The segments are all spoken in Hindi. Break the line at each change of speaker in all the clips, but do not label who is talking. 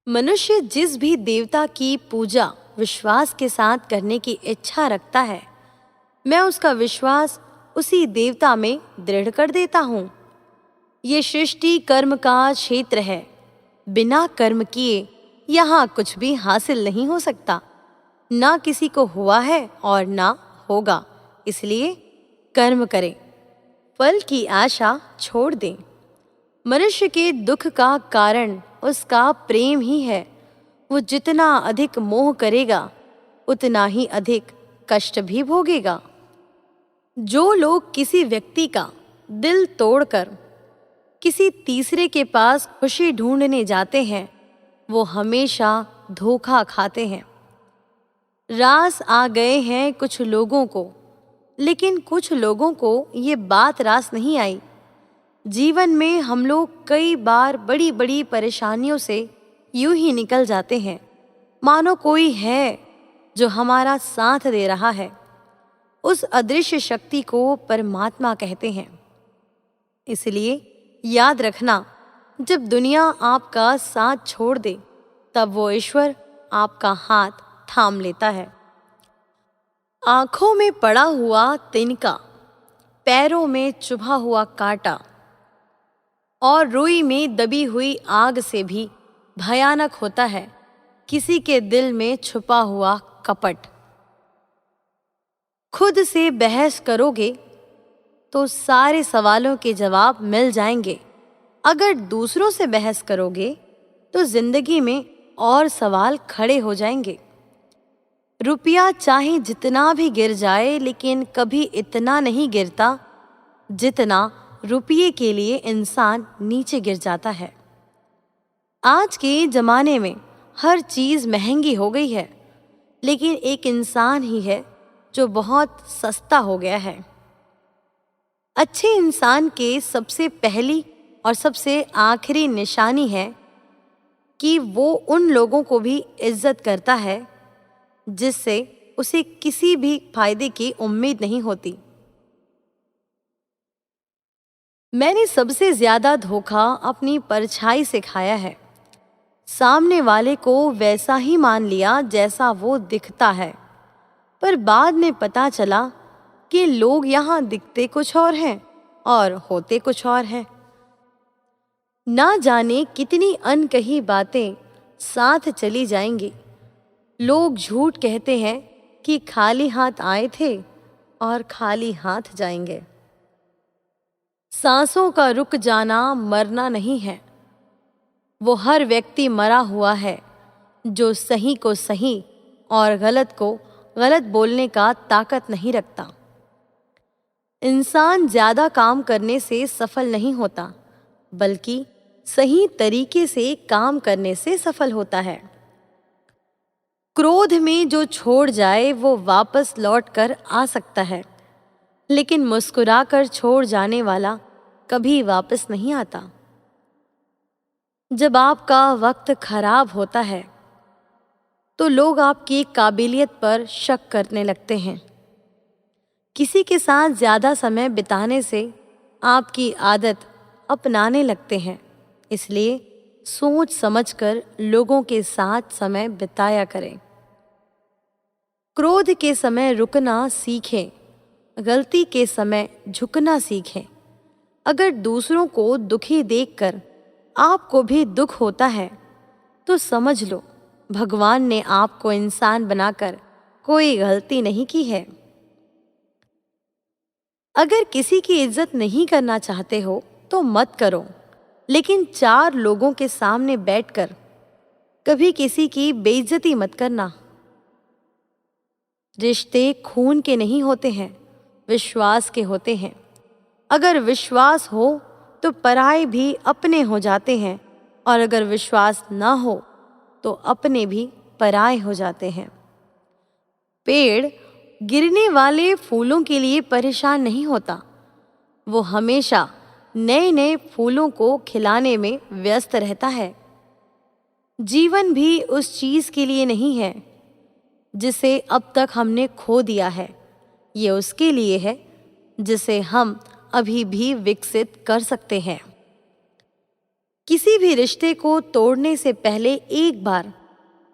मनुष्य जिस भी देवता की पूजा विश्वास के साथ करने की इच्छा रखता है, मैं उसका विश्वास उसी देवता में दृढ़ कर देता हूँ। ये सृष्टि कर्म का क्षेत्र है। बिना कर्म किए यहाँ कुछ भी हासिल नहीं हो सकता। ना किसी को हुआ है और ना होगा। इसलिए कर्म करें, फल की आशा छोड़ दें। मनुष्य के दुख का कारण उसका प्रेम ही है। वो जितना अधिक मोह करेगा, उतना ही अधिक कष्ट भी भोगेगा। जो लोग किसी व्यक्ति का दिल तोड़कर किसी तीसरे के पास खुशी ढूंढने जाते हैं, वो हमेशा धोखा खाते हैं। रास आ गए हैं कुछ लोगों को, लेकिन कुछ लोगों को ये बात रास नहीं आई। जीवन में हम लोग कई बार बड़ी बड़ी परेशानियों से यूं ही निकल जाते हैं, मानो कोई है जो हमारा साथ दे रहा है। उस अदृश्य शक्ति को परमात्मा कहते हैं। इसलिए याद रखना, जब दुनिया आपका साथ छोड़ दे, तब वो ईश्वर आपका हाथ थाम लेता है। आंखों में पड़ा हुआ तिनका, पैरों में चुभा हुआ कांटा और रुई में दबी हुई आग से भी भयानक होता है किसी के दिल में छुपा हुआ कपट। खुद से बहस करोगे तो सारे सवालों के जवाब मिल जाएंगे। अगर दूसरों से बहस करोगे तो जिंदगी में और सवाल खड़े हो जाएंगे। रुपया चाहे जितना भी गिर जाए, लेकिन कभी इतना नहीं गिरता जितना रुपये के लिए इंसान नीचे गिर जाता है। आज के जमाने में हर चीज महंगी हो गई है, लेकिन एक इंसान ही है जो बहुत सस्ता हो गया है। अच्छे इंसान के सबसे पहली और सबसे आखिरी निशानी है कि वो उन लोगों को भी इज्जत करता है जिससे उसे किसी भी फायदे की उम्मीद नहीं होती। मैंने सबसे ज्यादा धोखा अपनी परछाई से खाया है। सामने वाले को वैसा ही मान लिया जैसा वो दिखता है, पर बाद में पता चला कि लोग यहाँ दिखते कुछ और हैं और होते कुछ और हैं। ना जाने कितनी अनकही बातें साथ चली जाएंगी। लोग झूठ कहते हैं कि खाली हाथ आए थे और खाली हाथ जाएंगे। सांसों का रुक जाना मरना नहीं है। वो हर व्यक्ति मरा हुआ है जो सही को सही और गलत को गलत बोलने का ताकत नहीं रखता। इंसान ज्यादा काम करने से सफल नहीं होता, बल्कि सही तरीके से काम करने से सफल होता है। क्रोध में जो छोड़ जाए वो वापस लौट कर आ सकता है, लेकिन मुस्कुराकर छोड़ जाने वाला कभी वापस नहीं आता। जब आपका वक्त खराब होता है तो लोग आपकी काबिलियत पर शक करने लगते हैं। किसी के साथ ज्यादा समय बिताने से आपकी आदत अपनाने लगते हैं। इसलिए सोच समझकर लोगों के साथ समय बिताया करें। क्रोध के समय रुकना सीखें, गलती के समय झुकना सीखें। अगर दूसरों को दुखी देखकर आपको भी दुख होता है तो समझ लो भगवान ने आपको इंसान बनाकर कोई गलती नहीं की है। अगर किसी की इज्जत नहीं करना चाहते हो तो मत करो, लेकिन चार लोगों के सामने बैठकर कभी किसी की बेइज्जती मत करना। रिश्ते खून के नहीं होते हैं, विश्वास के होते हैं। अगर विश्वास हो तो पराये भी अपने हो जाते हैं, और अगर विश्वास ना हो तो अपने भी पराये हो जाते हैं। पेड़ गिरने वाले फूलों के लिए परेशान नहीं होता। वो हमेशा नए नए फूलों को खिलाने में व्यस्त रहता है। जीवन भी उस चीज के लिए नहीं है जिसे अब तक हमने खो दिया है। ये उसके लिए है जिसे हम अभी भी विकसित कर सकते हैं। किसी भी रिश्ते को तोड़ने से पहले एक बार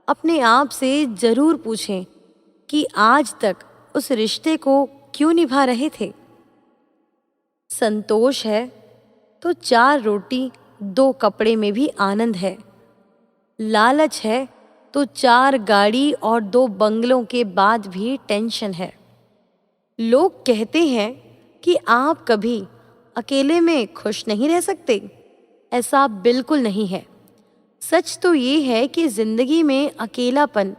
अपने आप से जरूर पूछें कि आज तक उस रिश्ते को क्यों निभा रहे थे। संतोष है तो 4 रोटी 2 कपड़े में भी आनंद है। लालच है तो 4 गाड़ी और 2 बंगलों के बाद भी टेंशन है। लोग कहते हैं कि आप कभी अकेले में खुश नहीं रह सकते। ऐसा बिल्कुल नहीं है। सच तो ये है कि जिंदगी में अकेलापन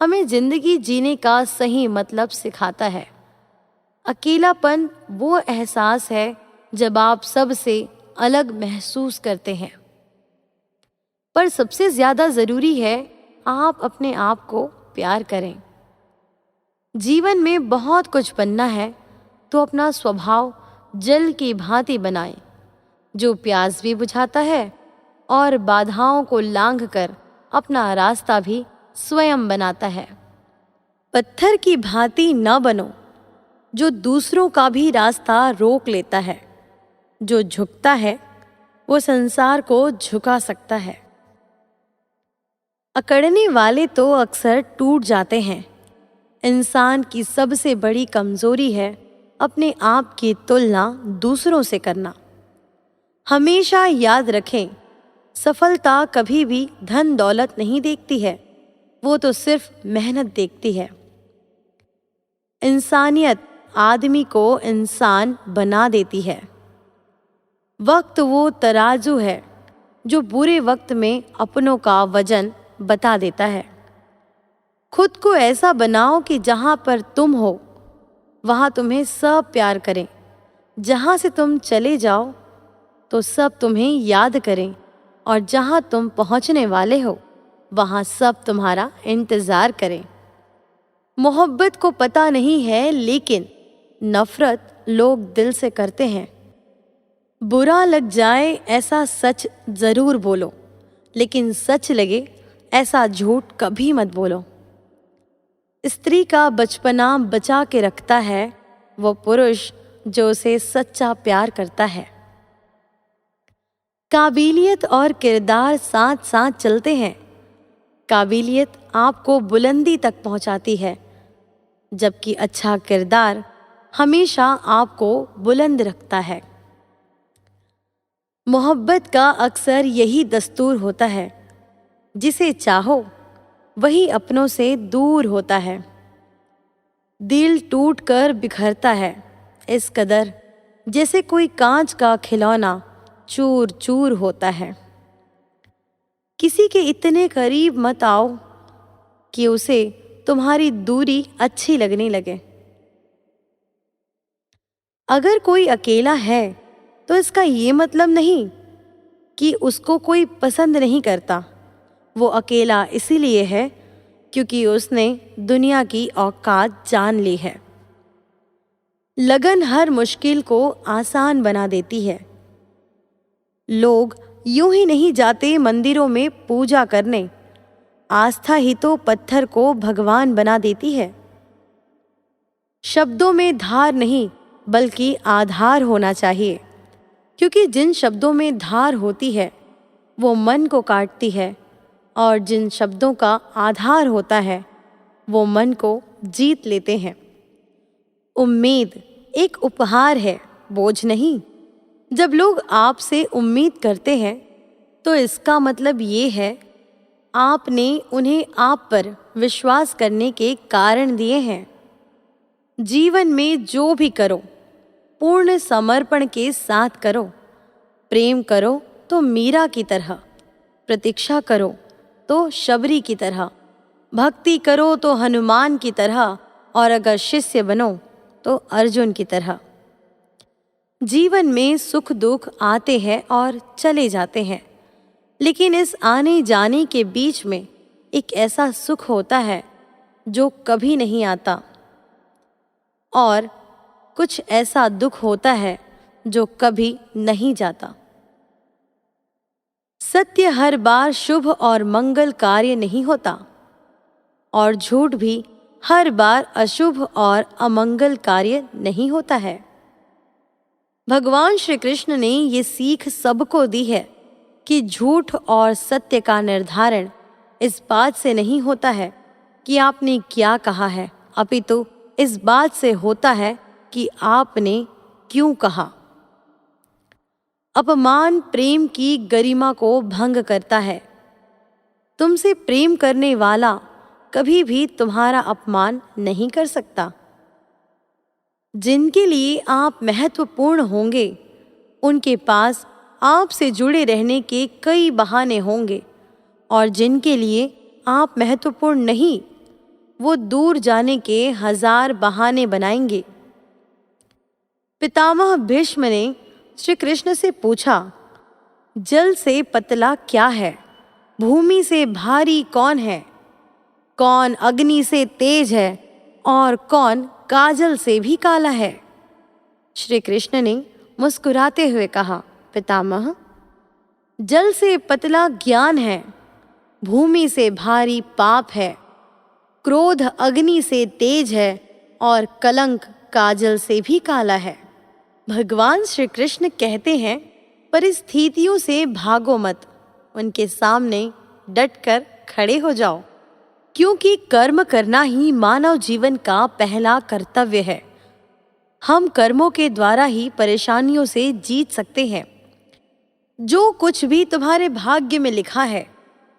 हमें जिंदगी जीने का सही मतलब सिखाता है। अकेलापन वो एहसास है जब आप सबसे अलग महसूस करते हैं। पर सबसे ज्यादा जरूरी है आप अपने आप को प्यार करें। जीवन में बहुत कुछ बनना है तो अपना स्वभाव जल की भांति बनाएं, जो प्यास भी बुझाता है और बाधाओं को लांघकर अपना रास्ता भी स्वयं बनाता है। पत्थर की भांति न बनो, जो दूसरों का भी रास्ता रोक लेता है। जो झुकता है वो संसार को झुका सकता है। अकड़ने वाले तो अक्सर टूट जाते हैं। इंसान की सबसे बड़ी कमजोरी है अपने आप की तुलना दूसरों से करना। हमेशा याद रखें, सफलता कभी भी धन दौलत नहीं देखती है, वो तो सिर्फ मेहनत देखती है। इंसानियत आदमी को इंसान बना देती है। वक्त वो तराजू है जो बुरे वक्त में अपनों का वजन बता देता है। खुद को ऐसा बनाओ कि जहां पर तुम हो वहां तुम्हें सब प्यार करें। जहां से तुम चले जाओ तो सब तुम्हें याद करें, और जहां तुम पहुंचने वाले हो वहां सब तुम्हारा इंतजार करें। मोहब्बत को पता नहीं है, लेकिन नफरत लोग दिल से करते हैं। बुरा लग जाए ऐसा सच जरूर बोलो, लेकिन सच लगे ऐसा झूठ कभी मत बोलो। स्त्री का बचपना बचा के रखता है वो पुरुष जो उसे सच्चा प्यार करता है। काबिलियत और किरदार साथ साथ चलते हैं। काबिलियत आपको बुलंदी तक पहुंचाती है, जबकि अच्छा किरदार हमेशा आपको बुलंद रखता है। मोहब्बत का अक्सर यही दस्तूर होता है, जिसे चाहो वही अपनों से दूर होता है। दिल टूटकर बिखरता है इस कदर जैसे कोई कांच का खिलौना चूर चूर होता है। किसी के इतने करीब मत आओ कि उसे तुम्हारी दूरी अच्छी लगने लगे। अगर कोई अकेला है तो इसका ये मतलब नहीं कि उसको कोई पसंद नहीं करता। वो अकेला इसीलिए है क्योंकि उसने दुनिया की औकात जान ली है। लगन हर मुश्किल को आसान बना देती है। लोग यूं ही नहीं जाते मंदिरों में पूजा करने। आस्था ही तो पत्थर को भगवान बना देती है। शब्दों में धार नहीं बल्कि आधार होना चाहिए, क्योंकि जिन शब्दों में धार होती है वो मन को काटती है, और जिन शब्दों का आधार होता है वो मन को जीत लेते हैं। उम्मीद एक उपहार है, बोझ नहीं। जब लोग आपसे उम्मीद करते हैं तो इसका मतलब ये है आपने उन्हें आप पर विश्वास करने के कारण दिए हैं। जीवन में जो भी करो पूर्ण समर्पण के साथ करो। प्रेम करो तो मीरा की तरह, प्रतीक्षा करो तो शबरी की तरह, भक्ति करो तो हनुमान की तरह, और अगर शिष्य बनो तो अर्जुन की तरह। जीवन में सुख दुख आते हैं और चले जाते हैं, लेकिन इस आने जाने के बीच में एक ऐसा सुख होता है जो कभी नहीं आता, और कुछ ऐसा दुख होता है जो कभी नहीं जाता। सत्य हर बार शुभ और मंगल कार्य नहीं होता, और झूठ भी हर बार अशुभ और अमंगल कार्य नहीं होता है। भगवान श्री कृष्ण ने ये सीख सबको दी है कि झूठ और सत्य का निर्धारण इस बात से नहीं होता है कि आपने क्या कहा है, अपितु इस बात से होता है कि आपने क्यों कहा। अपमान प्रेम की गरिमा को भंग करता है। तुमसे प्रेम करने वाला कभी भी तुम्हारा अपमान नहीं कर सकता। जिनके लिए आप महत्वपूर्ण होंगे, उनके पास आपसे जुड़े रहने के कई बहाने होंगे, और जिनके लिए आप महत्वपूर्ण नहीं, वो दूर जाने के 1000 बहाने बनाएंगे। पितामह भीष्म ने श्री कृष्ण से पूछा, जल से पतला क्या है? भूमि से भारी कौन है? कौन अग्नि से तेज है और कौन काजल से भी काला है? श्री कृष्ण ने मुस्कुराते हुए कहा, पितामह, जल से पतला ज्ञान है, भूमि से भारी पाप है, क्रोध अग्नि से तेज है और कलंक काजल से भी काला है। भगवान श्री कृष्ण कहते हैं, परिस्थितियों से भागो मत, उनके सामने डटकर खड़े हो जाओ, क्योंकि कर्म करना ही मानव जीवन का पहला कर्तव्य है। हम कर्मों के द्वारा ही परेशानियों से जीत सकते हैं। जो कुछ भी तुम्हारे भाग्य में लिखा है,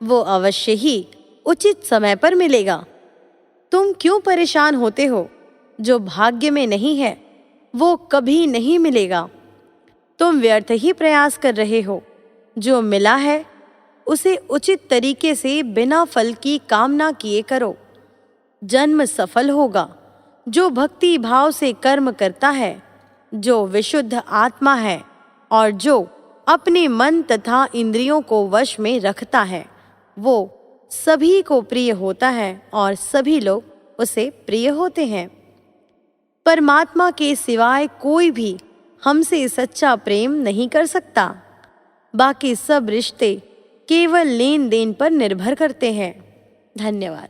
वो अवश्य ही उचित समय पर मिलेगा। तुम क्यों परेशान होते हो? जो भाग्य में नहीं है, वो कभी नहीं मिलेगा। तुम व्यर्थ ही प्रयास कर रहे हो। जो मिला है, उसे उचित तरीके से बिना फल की कामना किए करो। जन्म सफल होगा। जो भक्ति भाव से कर्म करता है, जो विशुद्ध आत्मा है और जो अपने मन तथा इंद्रियों को वश में रखता है, वो सभी को प्रिय होता है और सभी लोग उसे प्रिय होते हैं। परमात्मा के सिवाय कोई भी हमसे सच्चा प्रेम नहीं कर सकता। बाकी सब रिश्ते केवल लेन देन पर निर्भर करते हैं। धन्यवाद।